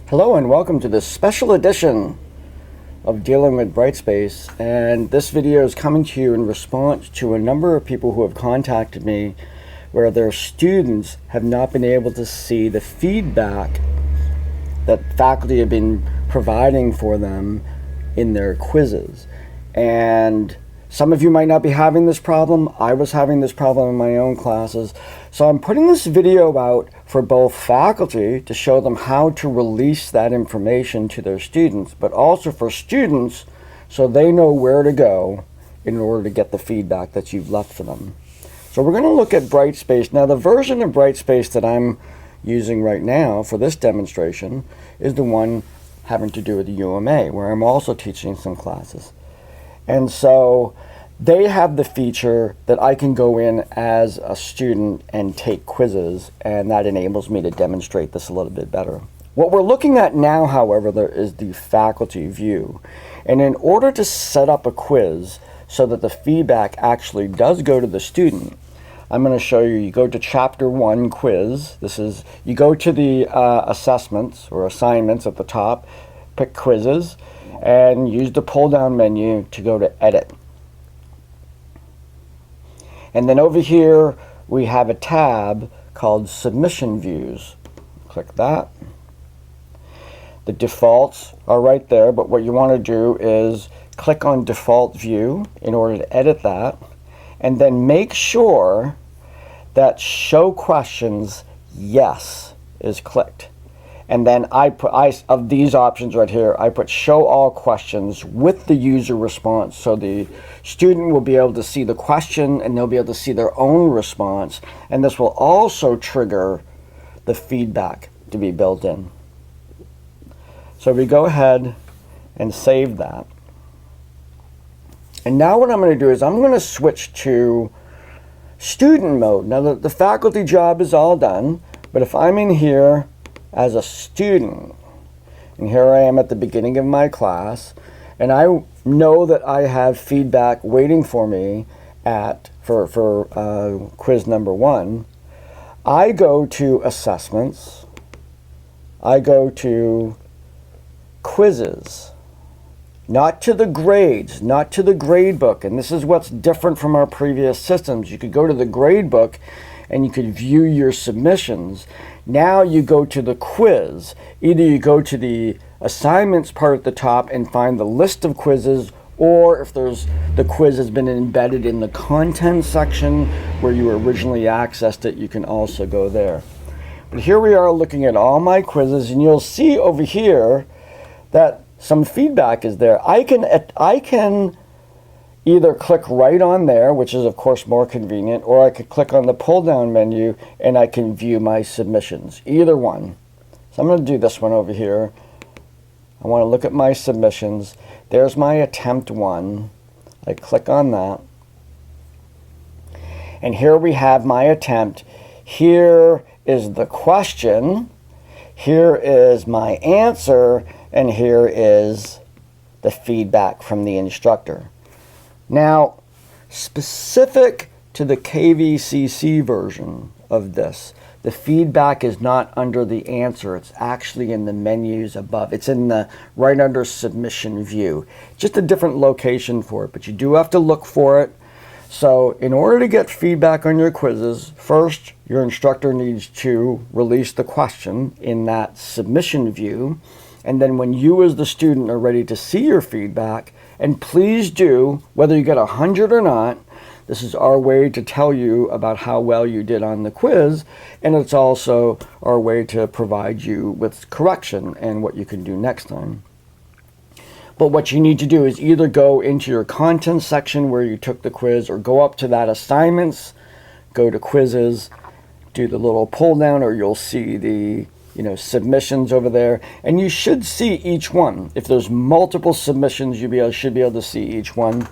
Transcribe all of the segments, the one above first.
Hello and welcome to this special edition of Dealing with Brightspace, and this video is coming to you in response to a number of people who have contacted me where their students have not been able to see the feedback that faculty have been providing for them in their quizzes. And some of you might not be having this problem. I was having this problem in my own classes. So I'm putting this video out for both faculty to show them how to release that information to their students, but also for students so they know where to go in order to get the feedback that you've left for them. So we're going to look at Brightspace. Now the version of Brightspace that I'm using right now for this demonstration is the one having to do with the UMA, where I'm also teaching some classes. And so they have the feature that I can go in as a student and take quizzes, and that enables me to demonstrate this a little bit better. What we're looking at now, however, there is the faculty view. And in order to set up a quiz so that the feedback actually does go to the student, I'm going to show you, you go to Chapter 1 quiz. This is, you go to the assessments or assignments at the top, pick quizzes, and use the pull-down menu to go to edit. And then over here we have a tab called submission views. Click that. The defaults are right there, but what you want to do is click on default view in order to edit that, and then make sure that show questions yes is clicked. And then of these options right here, I put show all questions with the user response, so the student will be able to see the question and they'll be able to see their own response, and this will also trigger the feedback to be built in. So we go ahead and save that. And now what I'm going to do is I'm going to switch to student mode. Now the faculty job is all done, but if I'm in here as a student, and here I am at the beginning of my class, and I know that I have feedback waiting for me for quiz number 1, I go to assessments, I go to quizzes, not to the grades, not to the grade book. And this is what's different from our previous systems. You could go to the grade book and you could view your submissions. Now you go to the quiz. Either you go to the assignments part at the top and find the list of quizzes, or if the quiz has been embedded in the content section where you originally accessed it, you can also go there. But here we are looking at all my quizzes, and you'll see over here that some feedback is there. I can either click right on there, which is of course more convenient, or I could click on the pull down menu and I can view my submissions, either one. So I'm going to do this one over here. I want to look at my submissions. There's my attempt 1. I click on that. And here we have my attempt. Here is the question. Here is my answer. And here is the feedback from the instructor. Now, specific to the KVCC version of this, the feedback is not under the answer. It's actually in the menus above. It's in the right under submission view. Just a different location for it, but you do have to look for it. So in order to get feedback on your quizzes, first your instructor needs to release the question in that submission view. And then when you as the student are ready to see your feedback, and please do, whether you get 100 or not, this is our way to tell you about how well you did on the quiz, and it's also our way to provide you with correction and what you can do next time. But what you need to do is either go into your content section where you took the quiz, or go up to that assignments, go to quizzes, do the little pull down, or you'll see the submissions over there, and you should see each one. If there's multiple submissions, you should be able to see each one,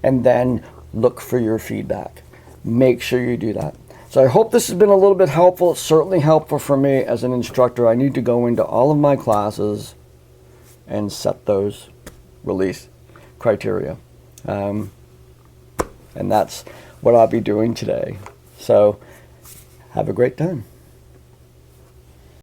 and then look for your feedback. Make sure you do that. So I hope this has been a little bit helpful. It's certainly helpful for me as an instructor. I need to go into all of my classes and set those release criteria. And that's what I'll be doing today. So have a great time.